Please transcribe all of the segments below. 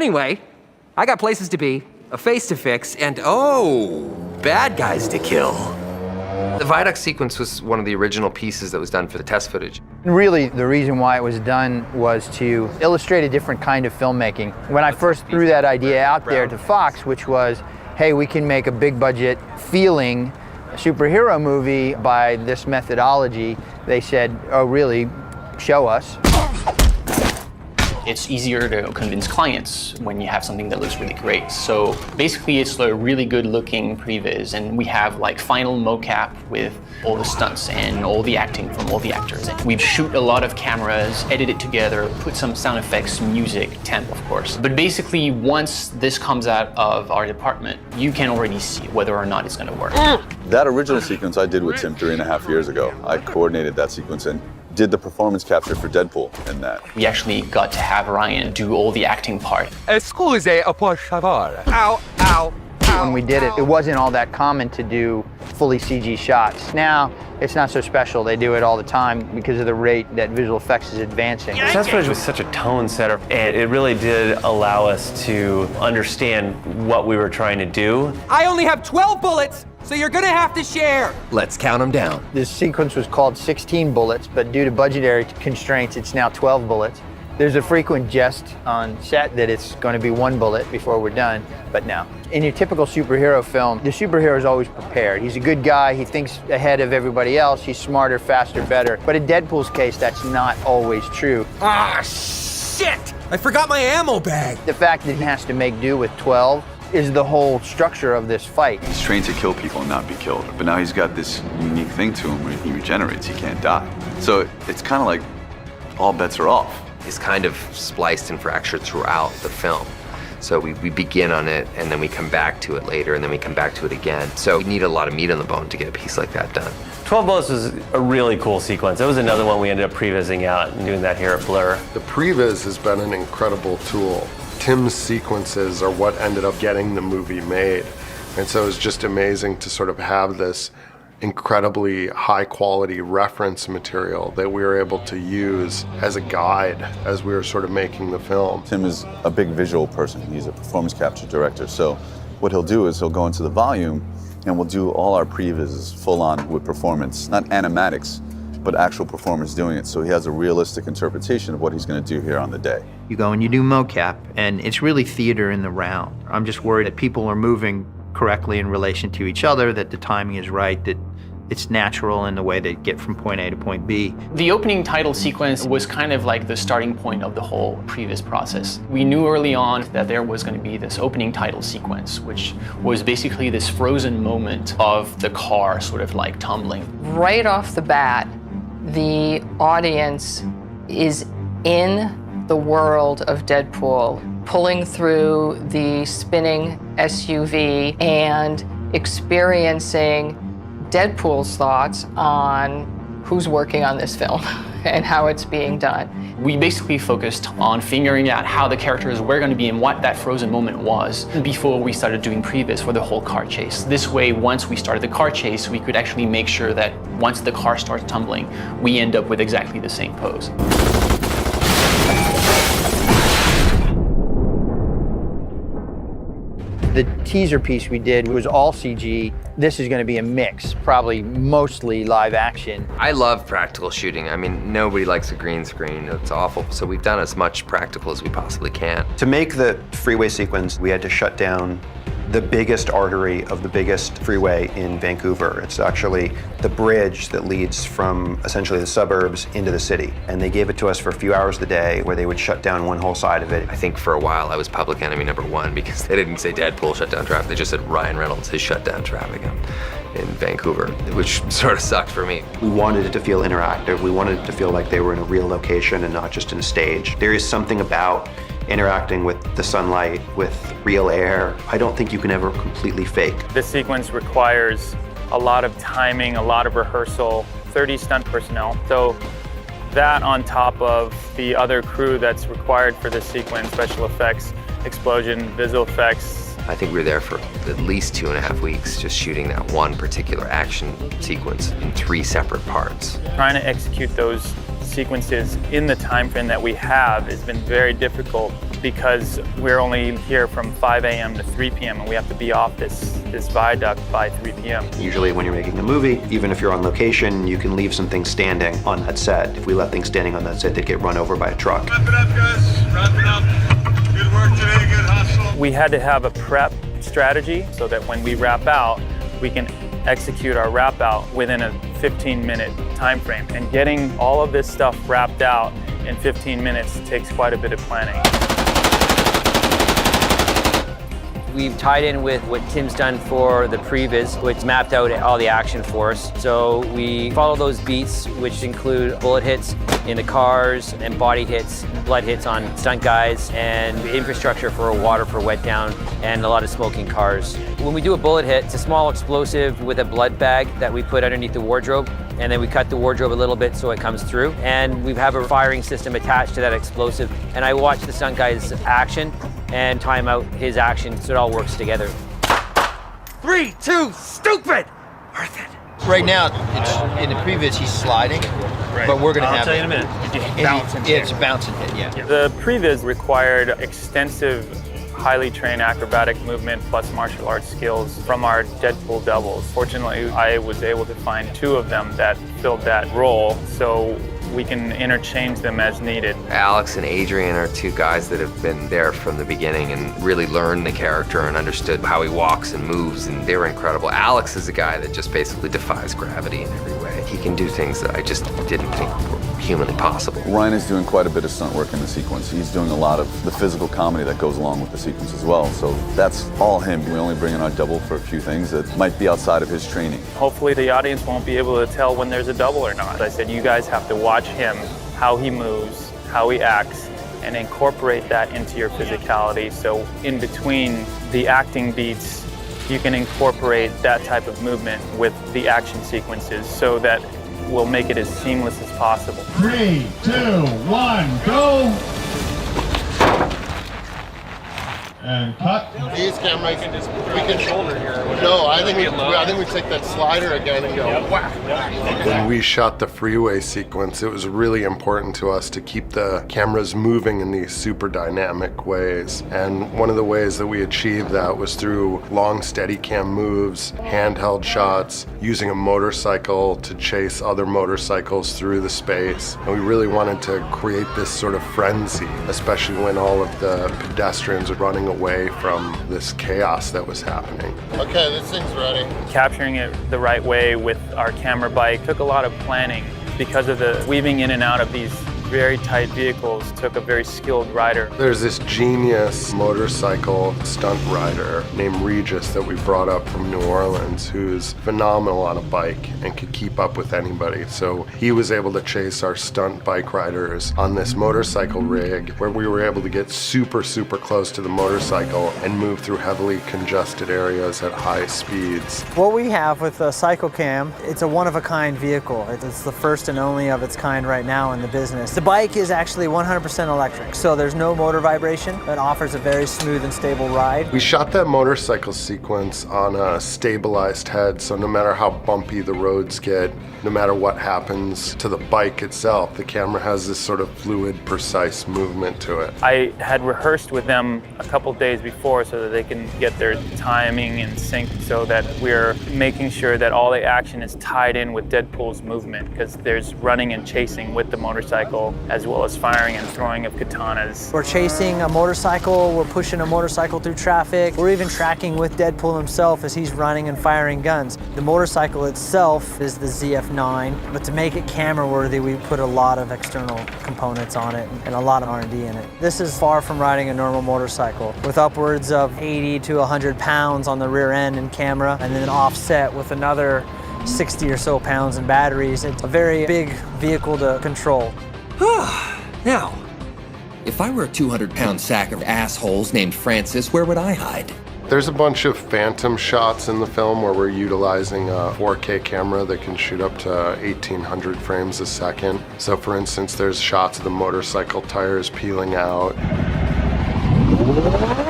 Anyway, I got places to be, a face to fix, and bad guys to kill. The viaduct sequence was one of the original pieces that was done for the test footage. Really, the reason why it was done was to illustrate a different kind of filmmaking. When I first threw that idea out there to Fox, which was, hey, we can make a big budget feeling superhero movie by this methodology, they said, oh, really? Show us. It's easier to convince clients when you have something that looks really great. So basically it's a really good looking previs, and we have like final mocap with all the stunts and all the acting from all the actors. And we shoot a lot of cameras, edit it together, put some sound effects, music, temp of course. But basically once this comes out of our department, you can already see whether or not it's gonna work. That original sequence I did with Tim 3.5 years ago. I coordinated that sequence and did the performance capture for Deadpool in that. We actually got to have Ryan do all the acting part. Excuse, por favor. Ow, ow. When we did it, it wasn't all that common to do fully CG shots. Now, it's not so special. They do it all the time because of the rate that visual effects is advancing. The test footage was such a tone setter, and it really did allow us to understand what we were trying to do. I only have 12 bullets, so you're gonna have to share. Let's count them down. This sequence was called 16 bullets, but due to budgetary constraints, it's now 12 bullets. There's a frequent jest on set that it's going to be 1 bullet before we're done, but no. In your typical superhero film, the superhero is always prepared. He's a good guy, he thinks ahead of everybody else, he's smarter, faster, better. But in Deadpool's case, that's not always true. Ah, shit! I forgot my ammo bag. The fact that he has to make do with 12 is the whole structure of this fight. He's trained to kill people and not be killed, but now he's got this unique thing to him where he regenerates, he can't die. So it's kind of like all bets are off. Is kind of spliced and fractured throughout the film. So we begin on it, and then we come back to it later, and then we come back to it again. So we need a lot of meat on the bone to get a piece like that done. 12 Bullets was a really cool sequence. It was another one we ended up prevising out and doing that here at Blur. The previs has been an incredible tool. Tim's sequences are what ended up getting the movie made. And so it's just amazing to sort of have this incredibly high quality reference material that we were able to use as a guide as we were sort of making the film. Tim is a big visual person. He's a performance capture director. So what he'll do is he'll go into the volume and we'll do all our previs full on with performance, not animatics, but actual performers doing it. So he has a realistic interpretation of what he's going to do here on the day. You go and you do mocap, and it's really theater in the round. I'm just worried that people are moving correctly in relation to each other, that the timing is right, that it's natural in the way they get from point A to point B. The opening title sequence was kind of like the starting point of the whole previs process. We knew early on that there was going to be this opening title sequence, which was basically this frozen moment of the car sort of like tumbling. Right off the bat, the audience is in the world of Deadpool, pulling through the spinning SUV and experiencing Deadpool's thoughts on who's working on this film and how it's being done. We basically focused on figuring out how the characters were going to be and what that frozen moment was before we started doing previs for the whole car chase. This way, once we started the car chase, we could actually make sure that once the car starts tumbling, we end up with exactly the same pose. The teaser piece we did was all CG. This is going to be a mix, probably mostly live action. I love practical shooting. I mean, nobody likes a green screen. It's awful. So we've done as much practical as we possibly can. To make the freeway sequence, we had to shut down the biggest artery of the biggest freeway in Vancouver. It's actually the bridge that leads from essentially the suburbs into the city. And they gave it to us for a few hours a day where they would shut down one whole side of it. I think for a while I was public enemy #1 because they didn't say Deadpool shut down traffic. They just said Ryan Reynolds has shut down traffic in Vancouver, which sort of sucked for me. We wanted it to feel interactive. We wanted it to feel like they were in a real location and not just in a stage. There is something about interacting with the sunlight, with real air. I don't think you can ever completely fake. This sequence requires a lot of timing, a lot of rehearsal, 30 stunt personnel. So that on top of the other crew that's required for this sequence, special effects, explosion, visual effects. I think we were there for at least 2.5 weeks just shooting that one particular action sequence in 3 separate parts. Trying to execute those sequences in the time frame that we have has been very difficult because we're only here from 5 a.m. to 3 p.m. and we have to be off this viaduct by 3 p.m. Usually when you're making a movie, even if you're on location, you can leave some things standing on that set. If we left things standing on that set, they'd get run over by a truck. Wrap it up, guys. Wrap it up. Good work today, good hustle. We had to have a prep strategy so that when we wrap out, we can execute our wrap out within a 15-minute time frame. And getting all of this stuff wrapped out in 15 minutes takes quite a bit of planning. We've tied in with what Tim's done for the Previs, which mapped out all the action for us. So we follow those beats, which include bullet hits in the cars and body hits, blood hits on stunt guys, and infrastructure for water for wet down, and a lot of smoking cars. When we do a bullet hit, it's a small explosive with a blood bag that we put underneath the wardrobe, and then we cut the wardrobe a little bit so it comes through. And we have a firing system attached to that explosive. And I watch the stunt guy's action and time out his action so it all works together. 3, 2, stupid! Worth it. Right now, it's in the Previs, he's sliding, but we're going to have. I'll tell you in a minute. It's a bounce and hit, yeah. The Previs required extensive, highly trained acrobatic movement plus martial arts skills from our Deadpool doubles. Fortunately, I was able to find 2 of them that filled that role, so we can interchange them as needed. Alex and Adrian are 2 guys that have been there from the beginning and really learned the character and understood how he walks and moves, and they were incredible. Alex is a guy that just basically defies gravity in every way. He can do things that I just didn't think were humanly possible. Ryan is doing quite a bit of stunt work in the sequence. He's doing a lot of the physical comedy that goes along with the sequence as well. So that's all him. We only bring in our double for a few things that might be outside of his training. Hopefully the audience won't be able to tell when there's a double or not. I said, you guys have to watch him, how he moves, how he acts, and incorporate that into your physicality. So in between the acting beats, you can incorporate that type of movement with the action sequences so that we'll make it as seamless as possible. 3, 2, 1, go! And cut. These cameras, we can shoulder here. No, I think we take that slider again and go whack. When we shot the freeway sequence, it was really important to us to keep the cameras moving in these super dynamic ways. And one of the ways that we achieved that was through long Steadicam moves, handheld shots, using a motorcycle to chase other motorcycles through the space. And we really wanted to create this sort of frenzy, especially when all of the pedestrians were running away from this chaos that was happening. Okay, this thing's ready. Capturing it the right way with our camera bike took a lot of planning because of the weaving in and out of these very tight vehicles took a very skilled rider. There's this genius motorcycle stunt rider named Regis that we brought up from New Orleans who's phenomenal on a bike and could keep up with anybody. So he was able to chase our stunt bike riders on this motorcycle rig where we were able to get super, super close to the motorcycle and move through heavily congested areas at high speeds. What we have with the CycleCam, it's a one-of-a-kind vehicle. It's the first and only of its kind right now in the business. The bike is actually 100% electric, so there's no motor vibration. It offers a very smooth and stable ride. We shot that motorcycle sequence on a stabilized head, so no matter how bumpy the roads get, no matter what happens to the bike itself, the camera has this sort of fluid, precise movement to it. I had rehearsed with them a couple days before so that they can get their timing in sync so that we're making sure that all the action is tied in with Deadpool's movement because there's running and chasing with the motorcycle as well as firing and throwing of katanas. We're chasing a motorcycle, we're pushing a motorcycle through traffic, we're even tracking with Deadpool himself as he's running and firing guns. The motorcycle itself is the ZF9, but to make it camera worthy, we put a lot of external components on it and a lot of R&D in it. This is far from riding a normal motorcycle with upwards of 80 to 100 pounds on the rear end and camera and then offset with another 60 or so pounds in batteries. It's a very big vehicle to control. Now, if I were a 200-pound sack of assholes named Francis, where would I hide? There's a bunch of phantom shots in the film where we're utilizing a 4K camera that can shoot up to 1800 frames a second. So for instance, there's shots of the motorcycle tires peeling out.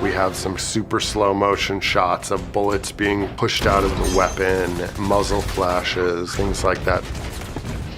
We have some super slow motion shots of bullets being pushed out of the weapon, muzzle flashes, things like that.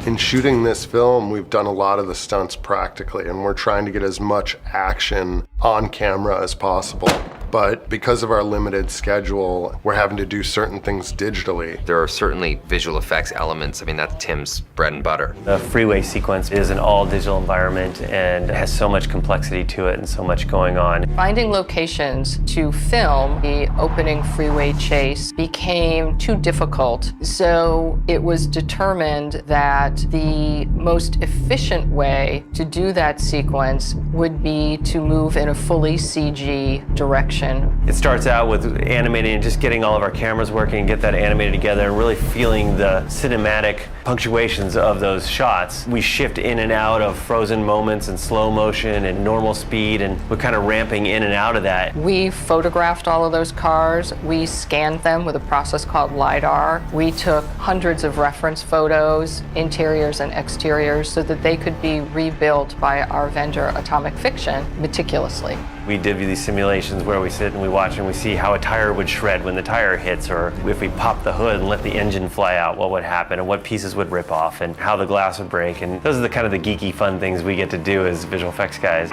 In shooting this film, we've done a lot of the stunts practically, and we're trying to get as much action on camera as possible. But because of our limited schedule, we're having to do certain things digitally. There are certainly visual effects elements. I mean, that's Tim's bread and butter. The freeway sequence is an all-digital environment and has so much complexity to it and so much going on. Finding locations to film the opening freeway chase became too difficult, so it was determined that the most efficient way to do that sequence would be to move in a fully CG direction. It starts out with animating and just getting all of our cameras working and get that animated together and really feeling the cinematic punctuations of those shots. We shift in and out of frozen moments and slow motion and normal speed, and we're kind of ramping in and out of that. We photographed all of those cars. We scanned them with a process called LiDAR. We took hundreds of reference photos, interiors and exteriors, so that they could be rebuilt by our vendor Atomic Fiction meticulously. We did these simulations where we sit and we watch and we see how a tire would shred when the tire hits, or if we pop the hood and let the engine fly out, what would happen, and what pieces would rip off, and how the glass would break. And those are the kind of the geeky, fun things we get to do as visual effects guys.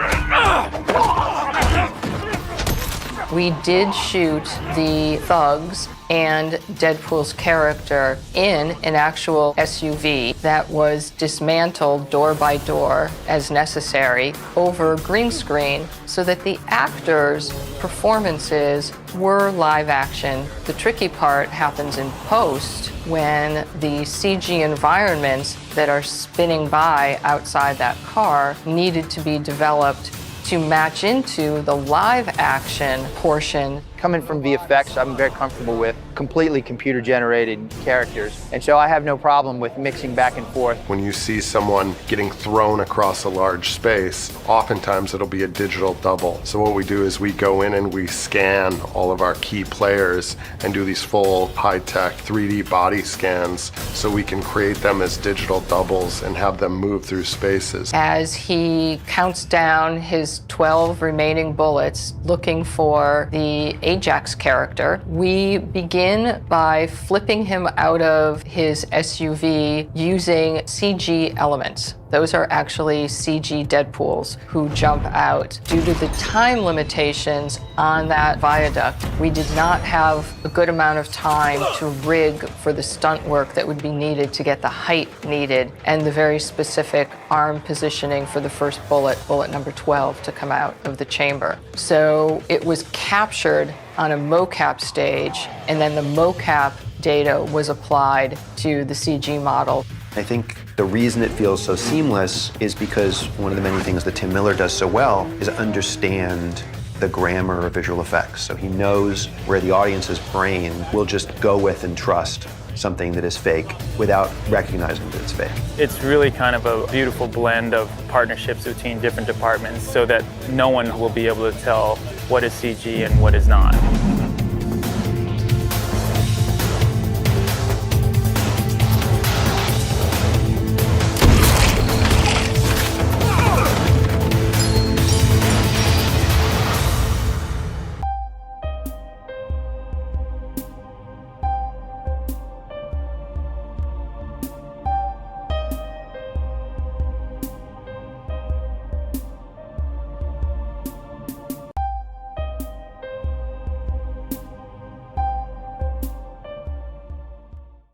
We did shoot the thugs and Deadpool's character in an actual SUV that was dismantled door by door as necessary over green screen so that the actors' performances were live action. The tricky part happens in post when the CG environments that are spinning by outside that car needed to be developed to match into the live action portion. Coming from VFX, I'm very comfortable with completely computer generated characters. And so I have no problem with mixing back and forth. When you see someone getting thrown across a large space, oftentimes it'll be a digital double. So what we do is we go in and we scan all of our key players and do these full high-tech 3D body scans so we can create them as digital doubles and have them move through spaces. As he counts down his 12 remaining bullets looking for the Ajax character, we begin by flipping him out of his SUV using CG elements. Those are actually CG Deadpools who jump out. Due to the time limitations on that viaduct, we did not have a good amount of time to rig for the stunt work that would be needed to get the height needed and the very specific arm positioning for the first bullet, bullet number 12, to come out of the chamber. So it was captured on a mocap stage, and then the mocap data was applied to the CG model. I think the reason it feels so seamless is because one of the many things that Tim Miller does so well is understand the grammar of visual effects. So he knows where the audience's brain will just go with and trust something that is fake without recognizing that it's fake. It's really kind of a beautiful blend of partnerships between different departments so that no one will be able to tell what is CG and what is not.